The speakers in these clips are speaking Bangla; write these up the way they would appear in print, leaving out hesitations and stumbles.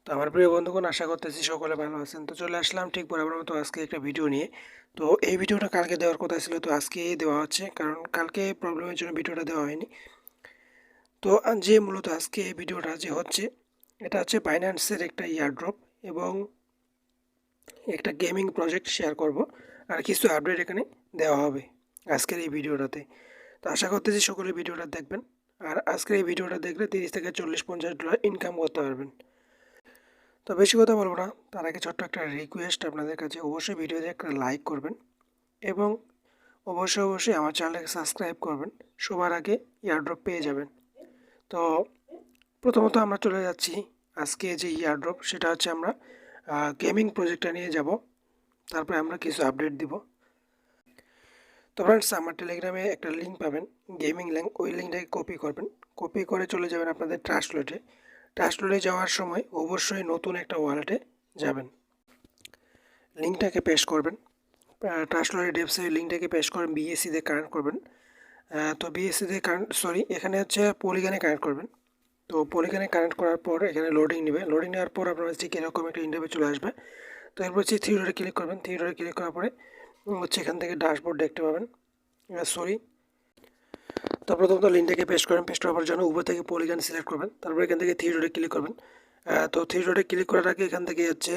তো আমার প্রিয় বন্ধুগণ, আশা করতেছি সকলে ভালো আছেন। তো চলে আসলাম ঠিক বরাবর মতো আজকে একটা ভিডিও নিয়ে। তো এই ভিডিওটা কালকে দেওয়ার কথা ছিল, তো আজকে দেওয়া হচ্ছে, কারণ কালকে প্রবলেমের জন্য ভিডিওটা দেওয়া হয়নি। তো যে মূলত আজকে এই ভিডিওটা যে হচ্ছে, এটা হচ্ছে বাইন্যান্সের একটা ইয়ারড্রপ এবং একটা গেমিং প্রজেক্ট শেয়ার করব, আর কিছু আপডেট এখানে দেওয়া হবে আজকের এই ভিডিওটাতে। তো আশা করতেছি সকলে ভিডিওটা দেখবেন, আর আজকের এই ভিডিওটা দেখলে 30 থেকে 40-50 ডলার ইনকাম করতে পারবেন। তো বেশি কথা বলবো না, তার আগে ছোট্ট একটা রিকোয়েস্ট আপনাদের কাছে, অবশ্যই ভিডিওতে একটা লাইক করবেন এবং অবশ্যই আমার চ্যানেলটাকে সাবস্ক্রাইব করবেন। সবার আগে ইয়ারড্রপ পেয়ে যাবেন। তো প্রথমত আমরা চলে যাচ্ছি আজকে যে ইয়ারড্রপ, সেটা হচ্ছে আমরা গেমিং প্রজেক্টটা নিয়ে যাব, তারপরে আমরা কিছু আপডেট দিব। তো ফ্রেন্ডস, আমার টেলিগ্রামে একটা লিঙ্ক পাবেন, গেমিং লিঙ্ক, ওই লিঙ্কটাকে কপি করবেন। কপি করে চলে যাবেন আপনাদের ট্রাস্টলেটে। ট্রাস্টলেটে যাওয়ার সময় অবশ্যই নতুন একটা ওয়ালেটে যাবেন, লিঙ্কটাকে পেস্ট করবেন। ট্রাস্টলেটের ডেপসের লিঙ্কটাকে পেস্ট করবেন, বিএসসি দিয়ে কানেক্ট করবেন। তো বিএসসি দিয়ে কানেক্ট, এখানে হচ্ছে পলিগনে কানেক্ট করবেন। তো পলিগনে কানেক্ট করার পর এখানে লোডিং নেবে। লোডিং নেওয়ার পর আপনার হচ্ছে এরকম একটা ইন্টারভিউ চলে আসবে। তো এরপর হচ্ছে থ্রি ডটে ক্লিক করবেন। থ্রি ডটে ক্লিক করার পরে হচ্ছে এখান থেকে ড্যাশবোর্ড দেখতে পাবেন। তো প্রথমত লিঙ্কটাকে পেস্ট করবেন। পেস্ট করার জন্য উপর থেকে পলিগন সিলেক্ট করবেন, তারপর এখান থেকে থ্রি ডটে ক্লিক করবেন। তো থ্রি ডটে ক্লিক করার আগে এখান থেকে হচ্ছে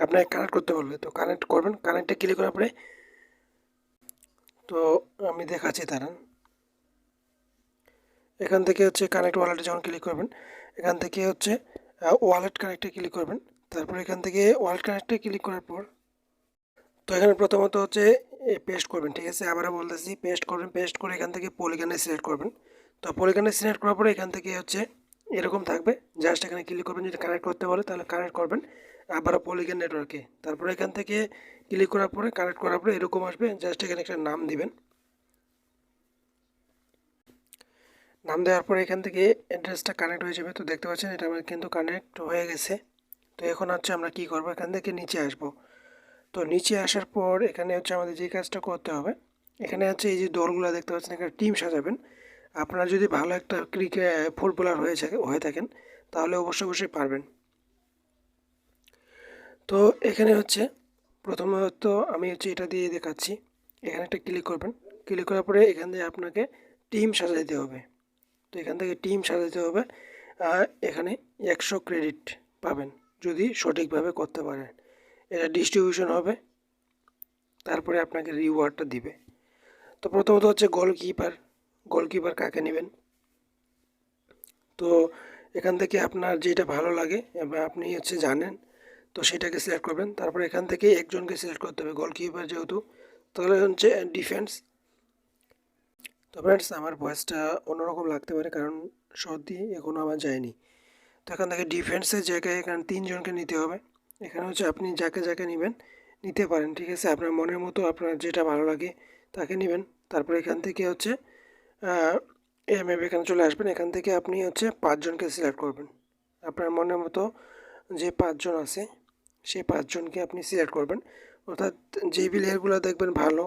আপনাকে কানেক্ট করতে বলবে, তো কানেক্ট করবেন। কানেক্টে ক্লিক করার পরে তো আমি দেখাচ্ছি, দাঁড়ান। এখান থেকে হচ্ছে কানেক্ট ওয়ালেটে যখন ক্লিক করবেন, এখান থেকে হচ্ছে ওয়ালেট কানেক্টে ক্লিক করবেন। তারপর এখান থেকে ওয়ালেট কানেক্টে ক্লিক করার পর তো এখানে প্রথমত হচ্ছে পেস্ট করবেন, ঠিক আছে? আবারও বলতেছি, পেস্ট করবেন। পেস্ট করে এখান থেকে পলিগনে সিলেক্ট করবেন। তো পলিগনে সিলেক্ট করার পরে এখান থেকে হচ্ছে এরকম থাকবে, জাস্ট এখানে ক্লিক করবেন। যদি কানেক্ট করতে বলে তাহলে কানেক্ট করবেন আবারও পলিগন নেটওয়ার্কে। তারপরে এখান থেকে ক্লিক করার পরে কানেক্ট করার পরে এরকম আসবে, জাস্ট এখানে একটা নাম দিবেন। নাম দেওয়ার পরে এখান থেকে অ্যাড্রেসটা কানেক্ট হয়ে যাবে। তো দেখতে পাচ্ছেন এটা আমার কিন্তু কানেক্ট হয়ে গেছে। তো এখন হচ্ছে আমরা কি করব, এখান থেকে নিচে আসব। তো নিচে আসার পর এখানে হচ্ছে আমাদের যে কাজটা করতে হবে, এখানে হচ্ছে এই যে দলগুলো দেখতে পাচ্ছেন, এখানে টিম সাজাবেন। আপনারা যদি ভালো একটা ফুটবলার হয়ে থাকেন তাহলে অবশ্যই পারবেন। তো এখানে হচ্ছে প্রথমত আমি হচ্ছে এটা দিয়ে দেখাচ্ছি। এখানে একটা ক্লিক করবেন। ক্লিক করার পরে এখান থেকে আপনাকে টিম সাজাইতে হবে। তো এখান থেকে টিম সাজাতে হবে। এখানে 100 ক্রেডিট পাবেন যদি সঠিকভাবে করতে পারেন। এটা ডিস্ট্রিবিউশন হবে, তারপরে আপনাকে রিওয়ার্ডটা দিবে। তো প্রথমত হচ্ছে গোলকিপার কাকে নেবেন। তো এখান থেকে আপনার যেটা ভালো লাগে এবং আপনি হচ্ছে জানেন, তো সেটাকে সিলেক্ট করবেন। তারপরে এখান থেকে একজনকে সিলেক্ট করতে হবে, গোলকিপার যেহেতু। তাহলে হচ্ছে ডিফেন্স। তো ফ্রেন্ডস, আমার ভয়েসটা অন্যরকম লাগতে পারে, কারণ সর্দি এখনও আমার যায়নি। তো এখান থেকে ডিফেন্সের জায়গায় এখানে 3 জনকে নিতে হবে। এখানে হচ্ছে আপনি যাকে নেবেন নিতে পারেন, ঠিক আছে? আপনার মনের মতো আপনার যেটা ভালো লাগে তাকে নেবেন। তারপরে এখান থেকে হচ্ছে এমএফ এখানে চলে আসবেন। এখান থেকে আপনি হচ্ছে 5 জনকে সিলেক্ট করবেন। আপনার মনের মতো যে 5 জন আছে সেই 5 জনকে আপনি সিলেক্ট করবেন। অর্থাৎ যে প্লেয়ারগুলো দেখবেন ভালো,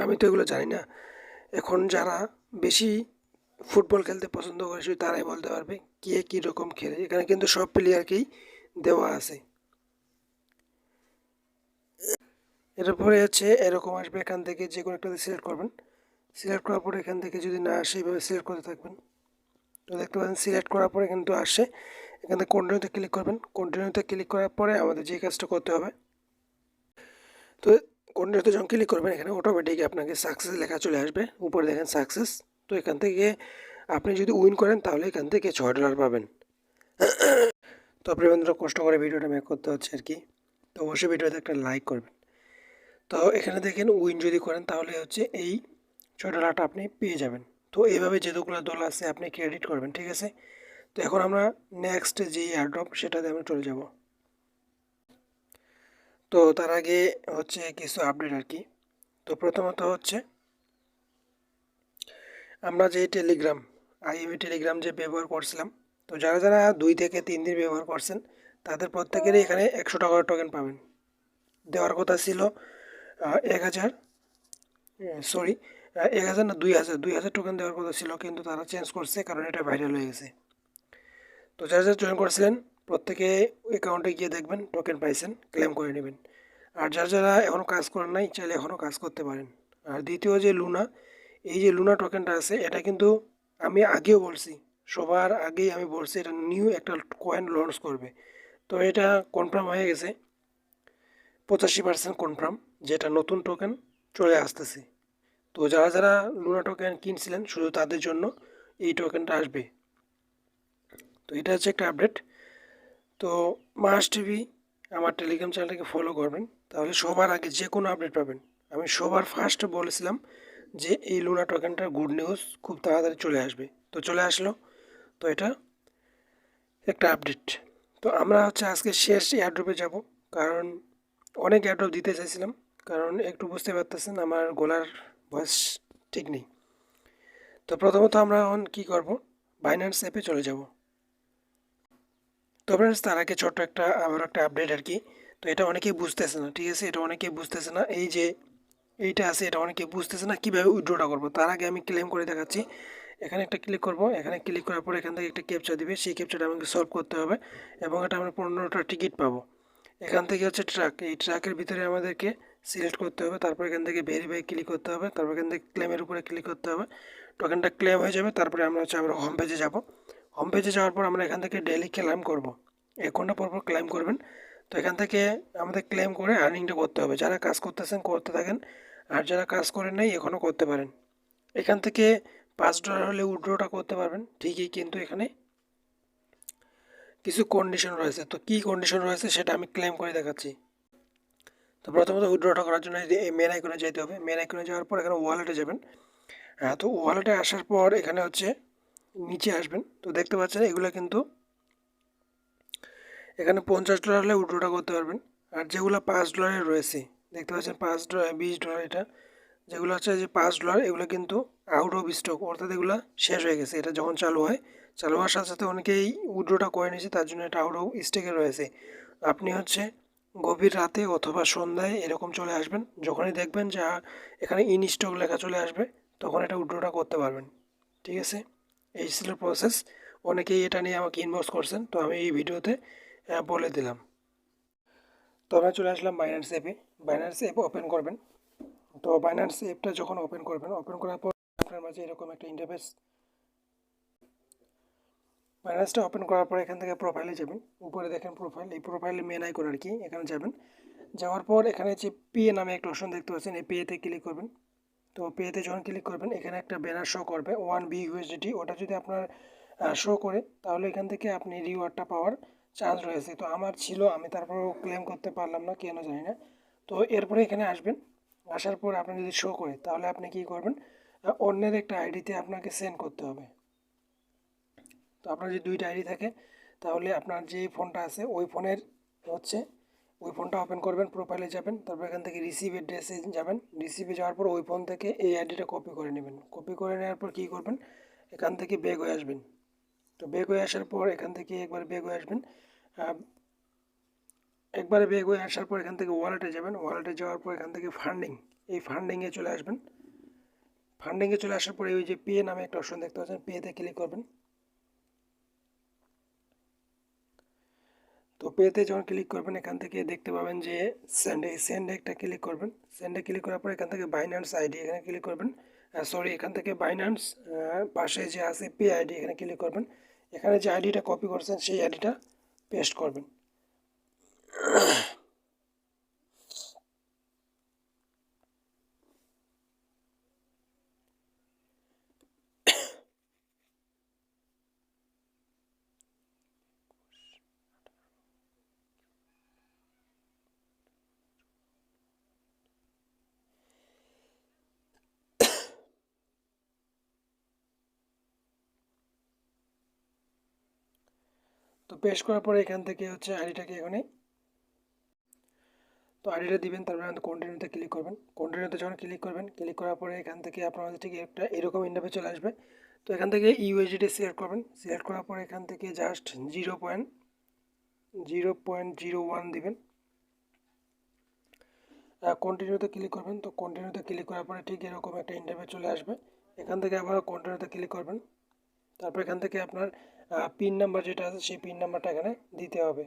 আমি তো এগুলো জানি না, এখন যারা বেশি ফুটবল খেলতে পছন্দ করে শুধু তারাই বলতে পারবে কে কীরকম খেলে। এখানে কিন্তু সব প্লেয়ারকেই দেওয়া আছে। এরপরে হচ্ছে এরকম আসবে, এখান থেকে যে কোনো একটাতে সিলেক্ট করবেন। সিলেক্ট করার পরে এখান থেকে যদি না আসে এইভাবে সিলেক্ট করতে থাকবেন। তো দেখতে পাচ্ছেন সিলেক্ট করার পরে কিন্তু আসে। এখান থেকে কন্টিনিউতে ক্লিক করবেন। কন্টিনিউতে ক্লিক করার পরে আমাদের যে কাজটা করতে হবে, তো কন্টিনিউতে যখন ক্লিক করবেন এখানে অটোমেটিক আপনাকে সাকসেস লেখা চলে আসবে। উপরে দেখেন সাকসেস। তো এখান থেকে আপনি যদি উইন করেন তাহলে এখান থেকে $6 পাবেন। তো আপনি বন্ধুরা কষ্ট করে ভিডিওটা মেক করতে হচ্ছে আর কি। তো অবশ্যই ভিডিওতে একটা লাইক করবেন। তো এখানে দেখেন উইন যদি করেন তাহলে হচ্ছে এই $6টা আপনি পেয়ে যাবেন। তো এইভাবে যেগুলো দল আছে আপনি ক্রেডিট করবেন, ঠিক আছে? তো এখন আমরা নেক্সট যে এয়ারড্রপ সেটাতে আমরা চলে যাব। তো তার আগে হচ্ছে কিছু আপডেট আর কি। তো প্রথমত হচ্ছে আমরা যে টেলিগ্রাম যে ব্যবহার করছিলাম, তো যারা 2 থেকে 3 দিন ব্যবহার করছেন তাদের প্রত্যেকেরই এখানে $100 টোকেন পাবেন। দেওয়ার কথা ছিল 1000, সরি 1000 না 2000 টোকেন দেওয়ার কথা ছিল, কিন্তু তারা চেঞ্জ করছে কারণ এটা ভাইরাল হয়ে গেছে। তো যারা যারা জয়েন করেছিলেন প্রত্যেকে অ্যাকাউন্টে গিয়ে দেখবেন টোকেন পাইছেন, ক্লেম করে নেবেন। আর যারা যারা এখনও কাজ করেন নাই চাইলে এখনও কাজ করতে পারেন। আর দ্বিতীয় যে লুনা, এই যে লুনা টোকেনটা আছে এটা কিন্তু আমি আগেও বলছি, সবার আগেই আমি বলছি এটা নিউ একটা কয়েন লঞ্চ করবে। তো এটা কনফার্ম হয়ে গেছে, 85% কনফার্ম যেটা নতুন টোকেন চলে আসতেছে। তো যারা যারা লুনা টোকেন কিনছিলেন শুধু তাদের জন্য এই টোকেনটা আসবে। তো এটা হচ্ছে একটা আপডেট। তো মাস্ট বি আমার টেলিগ্রাম চ্যানেলটাকে ফলো করবেন, তাহলে সবার আগে যে কোনো আপডেট পাবেন। আমি সবার ফার্স্ট বলেছিলাম যে এই লুনা টোকেনটার গুড নিউজ খুব তাড়াতাড়ি চলে আসবে, তো চলে আসলো। তো এটা একটা আপডেট। তো আমরা হচ্ছে আজকে শেষ এয়ারড্রপে যাব, কারণ অনেক এয়ারড্রপ দিতে চাইছিলাম, কারণ একটু বুঝতে পারতেছেন আমার গলার ভয়েস ঠিক নেই। তো প্রথমত আমরা এখন কী করব, বাইন্যান্স অ্যাপে চলে যাব। তো ফ্রেন্ডস তার আগে ছোট্ট একটা আবার একটা আপডেট আর কি। তো এটা অনেকেই বুঝতেছে না, ঠিক আছে, এটা অনেকেই বুঝতেছে না, এই যে এইটা আছে এটা অনেকেই বুঝতেছে না কীভাবে উইথড্রটা করবো। তার আগে আমি ক্লেম করে দেখাচ্ছি। এখানে একটা ক্লিক করব, এখানে ক্লিক করার পর এখান থেকে একটা ক্যাপচা দিবে, সেই ক্যাপচাটা আমাকে সলভ করতে হবে এবং এটা আমরা 15টা টিকিট পাবো। এখান থেকে হচ্ছে ট্রাক, এই ট্রাকের ভিতরে আমাদেরকে সিলেক্ট করতে হবে, তারপর এখান থেকে ভেরিফাই ক্লিক করতে হবে, তারপর এখান থেকে ক্লেমের উপরে ক্লিক করতে হবে। টোকেনটা ক্লেম হয়ে যাবে, তারপরে আমরা হচ্ছে আবার হোম পেজে যাব। হোম পেজে যাওয়ার পর আমরা এখান থেকে ডেইলি ক্লেম করব, 1 ঘন্টা পর পর ক্লেম করবেন। তো এখান থেকে আমাদের ক্লেম করে আর্নিংটা করতে হবে। যারা কাজ করতেছেন করতে থাকেন, আর যারা কাজ করেন নাই এখনও করতে পারেন। এখান থেকে $5 হলে উইথড্রটা করতে পারবেন ঠিকই, কিন্তু এখানে কিছু কন্ডিশন রয়েছে। তো কী কন্ডিশন রয়েছে সেটা আমি ক্লেম করে দেখাচ্ছি। তো প্রথমত উইথড্রটা করার জন্য এই মেন আইকনে যেতে হবে। মেন আইকনে যাওয়ার পর এখানে ওয়ালেটে যাবেন। হ্যাঁ, তো ওয়ালেটে আসার পর এখানে হচ্ছে নিচে আসবেন। তো দেখতে পাচ্ছেন এগুলো কিন্তু এখানে $50 হলে উইথড্রটা করতে পারবেন। আর যেগুলো $5 রয়েছে, দেখতে পাচ্ছেন $5, $20 এটা, যেগুলো হচ্ছে যে $5 এগুলো কিন্তু আউট অফ স্টক, অর্থাৎ এগুলো শেষ হয়ে গেছে। এটা যখন চালু হয়, চালু হওয়ার সাথে সাথে অনেকেই উইথড্রটা করে নিয়েছে, তার জন্য এটা আউট অফ স্টকে রয়েছে। আপনি হচ্ছে গভীর রাতে অথবা সন্ধ্যায় এরকম চলে আসবেন, যখনই দেখবেন যে এখানে ইন স্টক লেখা চলে আসবে তখন এটা উইথড্রটা করতে পারবেন। ঠিক আছে, এই ছিল প্রসেস। অনেকেই এটা নিয়ে আমাকে ইনবক্স করছেন, তো আমি এই ভিডিওতে বলে দিলাম। তো আমরা চলে আসলাম বাইন্যান্স অ্যাপে। বাইন্যান্স অ্যাপ ওপেন করবেন। তো বাইন্যান্স অ্যাপটা যখন ওপেন করবেন, ওপেন করার পর আপনার মাঝে এরকম একটা ইন্টারফেস। বাইন্যান্সটা ওপেন করার পর এখান থেকে প্রোফাইলে যাবেন, উপরে দেখেন প্রোফাইল, এই প্রোফাইলে মেন আইকন আর কি, এখানে যাবেন। যাওয়ার পর এখানে যে পে নামে একটা অপশন দেখতে পাচ্ছেন, এই পেতে ক্লিক করবেন। তো পেতে যখন ক্লিক করবেন এখানে একটা ব্যানার শো করবে 1 BUSDT, ওটা যদি আপনার শো করে তাহলে এখান থেকে আপনি রিওয়ার্ডটা পাওয়ার চান্স রয়েছে। তো আমার ছিল, আমি তারপরেও ক্লেম করতে পারলাম না, কেন জানি না। তো এরপরে এখানে আসবেন, আসার পর আপনি যদি শো করে তাহলে আপনি কী করবেন, অন্যের একটা আইডিতে আপনাকে সেন্ড করতে হবে। তো আপনার যদি 2টা আইডি থাকে তাহলে আপনার যে ফোনটা আছে ওই ফোনের হচ্ছে ওই ফোনটা ওপেন করবেন, প্রোফাইলে যাবেন, তারপর এখান থেকে রিসিভ অ্যাড্রেসে যাবেন। রিসিভে যাওয়ার পর ওই ফোন থেকে এই আইডিটা কপি করে নেবেন। কপি করে নেওয়ার পর কী করবেন, এখান থেকে ব্যাক হয়ে আসবেন। তো ব্যাক হয়ে আসার পর এখান থেকে একবার ব্যাক হয়ে আসবেন। একবারে ব্যাক হয়ে আসার পর এখান থেকে ওয়ালেটে যাবেন। ওয়ালেটে যাওয়ার পর এখান থেকে ফান্ডিং, এই ফান্ডিংয়ে চলে আসবেন। ফান্ডিংয়ে চলে আসার পরে ওই যে পে নামে একটা অপশন দেখতে পাচ্ছেন, পেতে ক্লিক করবেন। তো পেতে যখন ক্লিক করবেন এখান থেকে দেখতে পাবেন যে সেন্ডে, সেন্ডে একটা ক্লিক করবেন। সেন্ডে ক্লিক করার পর এখান থেকে বাইন্যান্স আইডি এখানে ক্লিক করবেন। সরি, এখান থেকে বাইন্যান্স পাশে যে আছে পে আইডি এখানে ক্লিক করবেন। এখানে যে আইডিটা কপি করছেন সেই আইডিটা পেস্ট করবেন। তো পেস্ট করার পরে এখান থেকে হচ্ছে আইডিটাকে এখানে, তো আইডিটা দিবেন, তারপরে কন্টিনিউতে ক্লিক করবেন। কন্টিনিউতে যখন ক্লিক করবেন, ক্লিক করার পরে এখান থেকে আপনার ঠিক একটা এরকম ইন্টারফেস চলে আসবে। তো এখান থেকে ইউএসডিটি সিলেক্ট করবেন। সিলেক্ট করার পরে এখান থেকে জাস্ট 0.01 দিবেন। কন্টিনিউতে ক্লিক করবেন। তো কন্টিনিউতে ক্লিক করার পরে ঠিক এরকম একটা ইন্টারফেস চলে আসবে। এখান থেকে আবার কন্টিনিউতে ক্লিক করবেন। তারপর এখান থেকে আপনার পিন নাম্বার যেটা আছে সেই পিন নাম্বারটা এখানে দিতে হবে।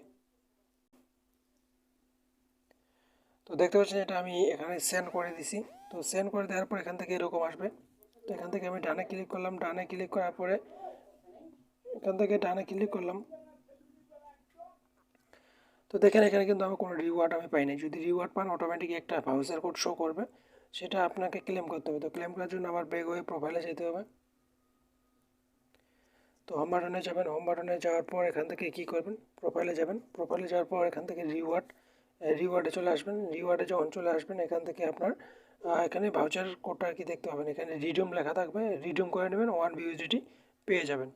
তো দেখতে পাচ্ছেন এটা আমি এখানে সেন্ড করে দিছি। তো সেন্ড করে দেওয়ার পর এখান থেকে এরকম আসবে। তো এখান থেকে আমি ডানে ক্লিক করলাম, ডানে ক্লিক করার পরে এখান থেকে ডানে ক্লিক করলাম। তো দেখেন এখানে কিন্তু আমি কোনো রিওয়ার্ড আমি পাই নাই। যদি রিওয়ার্ড পান অটোমেটিক একটা ভাউচার কোড শো করবে, সেটা আপনাকে ক্লেম করতে হবে। তো ক্লেম করার জন্য আমার ব্যাক হয়ে প্রোফাইলে যেতে হবে। তো হোম বাটনে যাবেন, হোম বাটনে যাওয়ার পর এখান থেকে কী করবেন, প্রোফাইলে যাবেন। প্রোফাইলে যাওয়ার পর এখান থেকে রিওয়ার্ডে চলে আসবেন। রিওয়ার্ডে যখন চলে আসবেন এখান থেকে আপনার এখানে ভাউচার কোডটা আর কি দেখতে পাবেন। এখানে রিডিউম লেখা থাকবে, রিডিউম করে নেবেন, 1 বিউএসডিটি পেয়ে যাবেন।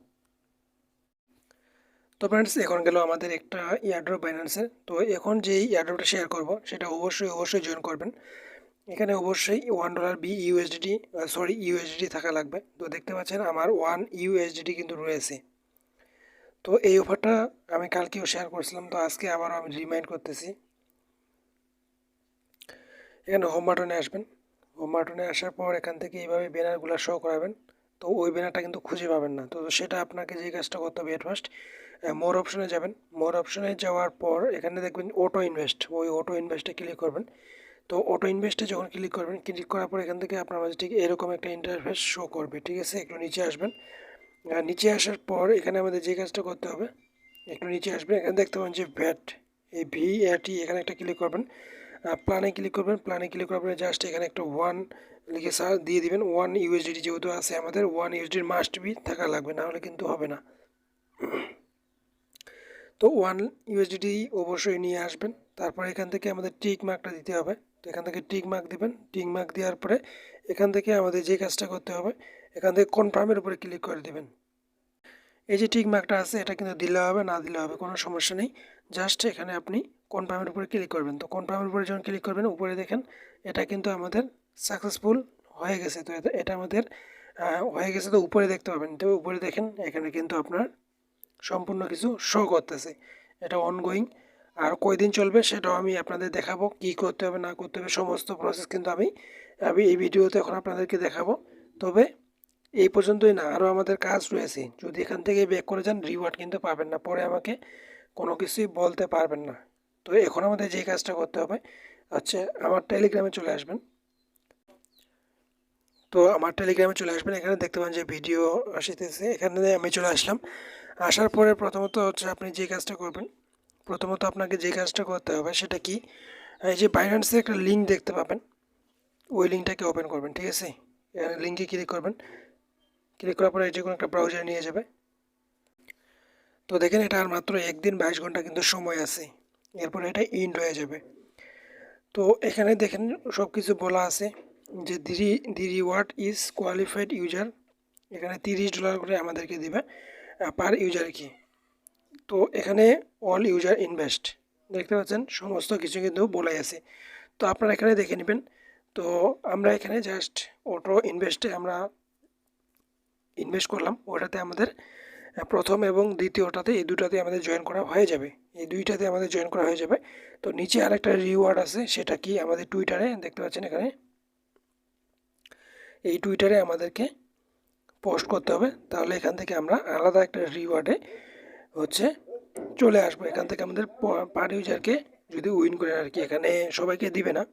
তো ফ্রেন্ডস এখন গেল আমাদের একটা এয়ারড্রপ বাইন্যান্সের। তো এখন যেই এয়ারড্রপটা শেয়ার করব সেটা অবশ্যই জয়েন করবেন। এখানে অবশ্যই $1 ইউএসডিটি ইউএসডিটি থাকা লাগবে। তো দেখতে পাচ্ছেন আমার 1 ইউএসডিটি কিন্তু রয়েছে। তো এই অফারটা আমি কালকেও শেয়ার করছিলাম, তো আজকে আবারও আমি রিমাইন্ড করতেছি। এখানে হোম বাটনে আসবেন। হোম বাটনে আসার পর এখান থেকে এইভাবে ব্যানারগুলো শো করাবেন। তো ওই ব্যানারটা কিন্তু খুঁজে পাবেন না। তো সেটা আপনাকে যে কাজটা করতে হবে, এট ফার্স্ট মোর অপশনে যাবেন। মোর অপশনে যাওয়ার পর এখানে দেখবেন অটো ইনভেস্ট, ওই অটো ইনভেস্টে ক্লিক করবেন। তো অটো ইনভেস্টে যখন ক্লিক করবেন, ক্লিক করার পর এখান থেকে আপনার মাঝে ঠিক এরকম একটা ইন্টারফেস শো করবে, ঠিক আছে। একটু নিচে আসবেন। আর নিচে আসার পর এখানে আমাদের যে কাজটা করতে হবে, একটু নিচে আসবেন। এখানে দেখতে পাবেন যে ভ্যাট, এই VAT, এখানে একটা ক্লিক করবেন। প্ল্যানে ক্লিক করবেন। প্ল্যানে ক্লিক করার পরে জাস্ট এখানে একটা 1 লিখে দিয়ে দিবেন। 1 ইউএসডিটি যেহেতু আছে আমাদের, 1 ইউএসডির মাস্ট বি থাকা লাগবে, না হলে কিন্তু হবে না। তো 1 ইউএসডিটি অবশ্যই নিয়ে আসবেন। তারপর এখান থেকে আমাদের টিক মার্কটা দিতে হবে। তো এখান থেকে টিক মার্ক দিবেন। টিক মার্ক দেওয়ার পরে এখান থেকে আমাদের যে কাজটা করতে হবে, এখান থেকে কনফার্মের উপরে ক্লিক করে দেবেন। এই যে টিক মার্কটা আছে এটা কিন্তু দিলে হবে, না দিলে হবে, কোনো সমস্যা নেই। জাস্ট এখানে আপনি কনফার্মের উপরে ক্লিক করবেন। তো কনফার্মের উপরে যখন ক্লিক করবেন, উপরে দেখেন এটা কিন্তু আমাদের সাকসেসফুল হয়ে গেছে। তো এটা আমাদের হয়ে গেছে। তো উপরে দেখতে পাবেন, তো উপরে দেখেন এখানে কিন্তু আপনার সম্পূর্ণ কিছু শো করতেছে। এটা অনগোয়িং। আর কয়দিন চলবে সেটাও আমি আপনাদের দেখাবো, কি করতে হবে না করতে হবে সমস্ত প্রসেস কিন্তু আমি এই ভিডিওতে এখন আপনাদেরকে দেখাবো। তবে এই পর্যন্তই না, আরও আমাদের কাজ রয়েছে। যদি এখান থেকে ব্যাক করে যান রিওয়ার্ড কিন্তু পাবেন না, পরে আমাকে কোনো কিছুই বলতে পারবেন না। তো এখন আমাদের যে কাজটা করতে হবে, আচ্ছা আমার টেলিগ্রামে চলে আসবেন। তো আমার টেলিগ্রামে চলে আসবেন। এখানে দেখতে পান যে ভিডিও আসিতেছে, এখানে আমি চলে আসলাম। আসার পরে প্রথমত হচ্ছে আপনি যে কাজটা করবেন, প্রথমত আপনাকে যে কাজটা করতে হবে সেটা কি, এই যে বাইন্যান্সের একটা লিঙ্ক দেখতে পাবেন, ওই লিঙ্কটাকে ওপেন করবেন, ঠিক আছে। লিঙ্কে ক্লিক করবেন। ক্লিক করার পরে যে কোনো একটা ব্রাউজার নিয়ে যাবে। তো দেখেন এটা আর মাত্র 1 দিন 22 ঘন্টা কিন্তু সময় আছে, এরপর এটা ইন্ড হয়ে যাবে। তো এখানে দেখেন সব কিছু বলা আছে যে দি রিওয়ার্ড ইজ কোয়ালিফাইড ইউজার, এখানে $30 করে আমাদেরকে দিবে পার ইউজার কি। তো এখানে অল ইউজার ইনভেস্ট দেখতে পাচ্ছেন সমস্ত কিছু কিন্তু বলাই আছে। তো আপনারা এখানে দেখে নেবেন। তো আমরা এখানে জাস্ট অটো ইনভেস্টে আমরা ইনভেস্ট করলাম, ওটাতে আমাদের প্রথম এবং দ্বিতীয়টাতে, এই দুটাতে আমাদের জয়েন করা হয়ে যাবে, এই দুইটাতে আমাদের জয়েন করা হয়ে যাবে। তো নিচে আরেকটা রিওয়ার্ড আছে, সেটা কি আমাদের টুইটারে দেখতে পাচ্ছেন এখানে, এই টুইটারে আমাদেরকে পোস্ট করতে হবে। তাহলে এখান থেকে আমরা আলাদা একটা রিওয়ার্ডে হচ্ছে চলে আসবো। এখান থেকে আমাদের পার ইউজারকে যদি উইন করেন আর কি, এখানে সবাইকে দিবে না।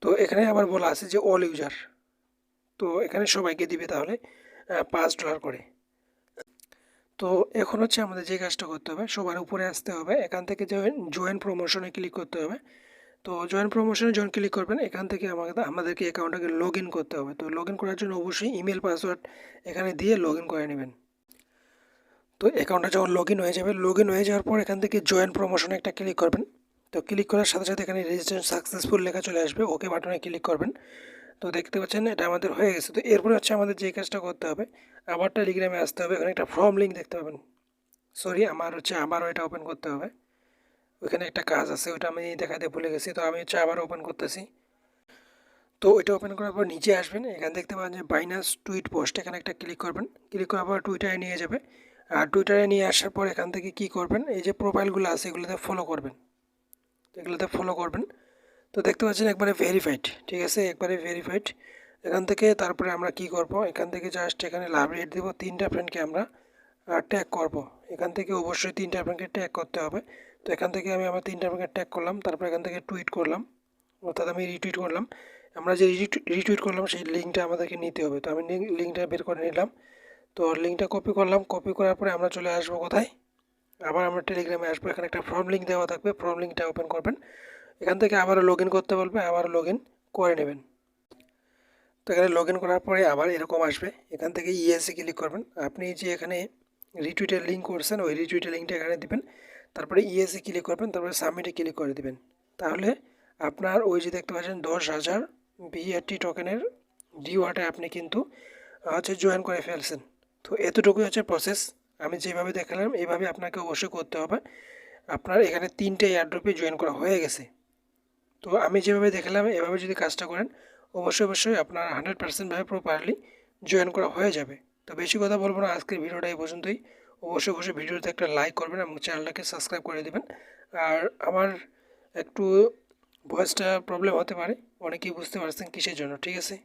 তো এখানে আবার বলা আছে যে অল ইউজার, তো এখানে সবাইকে দিবে তাহলে $5 করে। তো এখন হচ্ছে আমাদের যে কাজটা করতে হবে, সবার উপরে আসতে হবে, এখান থেকে জয়েন প্রমোশনে ক্লিক করতে হবে। তো জয়েন প্রমোশনে যখন ক্লিক করবেন এখান থেকে আমাদেরকে অ্যাকাউন্টটাকে লগ ইন করতে হবে। তো লগ ইন করার জন্য অবশ্যই ইমেল পাসওয়ার্ড এখানে দিয়ে লগ ইন করে নেবেন। তো অ্যাকাউন্টটা যখন লগ ইন হয়ে যাবে, লগ ইন হয়ে যাওয়ার পর এখান থেকে জয়েন প্রমোশনে একটা ক্লিক করবেন। তো ক্লিক করার সাথে সাথে এখানে রেজিস্ট্রেশন সাকসেসফুল লেখা চলে আসবে, ওকে বাটনে ক্লিক করবেন। তো দেখতে পাচ্ছেন এটা আমাদের হয়ে গেছে। তো এরপরে হচ্ছে আমাদের যে কাজটা করতে হবে, আবার টেলিগ্রামে আসতে হবে। এখানে একটা ফর্ম লিঙ্ক দেখতে পাবেন, আমার হচ্ছে আবারও এটা ওপেন করতে হবে। ওইখানে একটা কাজ আছে, ওটা আমি দেখাতে ভুলে গেছি। তো আমি হচ্ছে আবার ওপেন করতেছি। তো ওইটা ওপেন করার পর নিচে আসবেন, এখানে দেখতে পাবেন যে বাইনান্স টুইট পোস্ট, এখানে একটা ক্লিক করবেন। ক্লিক করার পর টুইটারে নিয়ে যাবে। আর টুইটারে নিয়ে আসার পর এখান থেকে কি করবেন, এই যে প্রোফাইলগুলো আছে এগুলোতে ফলো করবেন, এগুলোতে ফলো করবেন। তো দেখতে পাচ্ছেন একবারে ভেরিফাইড, ঠিক আছে, একবারে ভেরিফাইড। এখান থেকে তারপরে আমরা কি করব, এখান থেকে জাস্ট এখানে লাভ রেট দেবো, 3টা ফ্রেন্ডকে আমরা ট্যাগ করব। এখান থেকে অবশ্যই 3টা ব্যাংকে ট্যাগ করতে হবে। তো এখান থেকে আমি আমার 3টা ব্যাংকে ট্যাগ করলাম, তারপর এখান থেকে টুইট করলাম, অর্থাৎ আমি রিটুইট করলাম। আমরা যে রিটুইট করলাম সেই লিঙ্কটা আমাদেরকে নিতে হবে। তো আমি লিঙ্কটা বের করে নিলাম। তো লিঙ্কটা কপি করলাম, কপি করার পরে আমরা চলে আসবো কোথায়, আবার আমরা টেলিগ্রামে আসবো। এখানে একটা ফর্ম লিঙ্ক দেওয়া থাকবে, ফর্ম লিঙ্কটা ওপেন করবেন। এখান থেকে আবারও লগ ইন করতে বলবে, আবার লগ ইন করে নেবেন। তো এখানে লগ ইন করার পরে আবার এরকম আসবে, এখান থেকে ইএসএ ক্লিক করবেন। আপনি যে এখানে রিটুইটের লিঙ্ক করছেন ওই রিটুইটের লিঙ্কটা এখানে দিবেন, তারপরে ইএসএ ক্লিক করবেন, তারপরে সাবমিটে ক্লিক করে দিবেন। তাহলে আপনার ওই যে দেখতে পাচ্ছেন 10,000 বিআরটি টোকেনের রিওয়ার্ডে আপনি কিন্তু জয়েন করে ফেলছেন। তো এতটুকুই হচ্ছে প্রসেস। আমি যেভাবে দেখালাম এইভাবে আপনাকে অবশ্যই করতে হবে। আপনার এখানে 3টে এয়ারড্রপে জয়েন করা হয়ে গেছে। তো আমি যেভাবে দেখালাম এভাবে যদি কাজটা করেন অবশ্যই আপনার 100% ভাবে প্রপারলি জয়েন করা হয়ে যাবে। তো বেশি কথা বলবো না, আজকের ভিডিওটা এই পর্যন্তই। অবশ্যই ভিডিওতে একটা লাইক করবেন এবং চ্যানেলটাকে সাবস্ক্রাইব করে দেবেন। আর আমার একটু ভয়েসটা প্রবলেম হতে পারে, অনেকেই বুঝতে পারছেন কিসের জন্য, ঠিক আছে।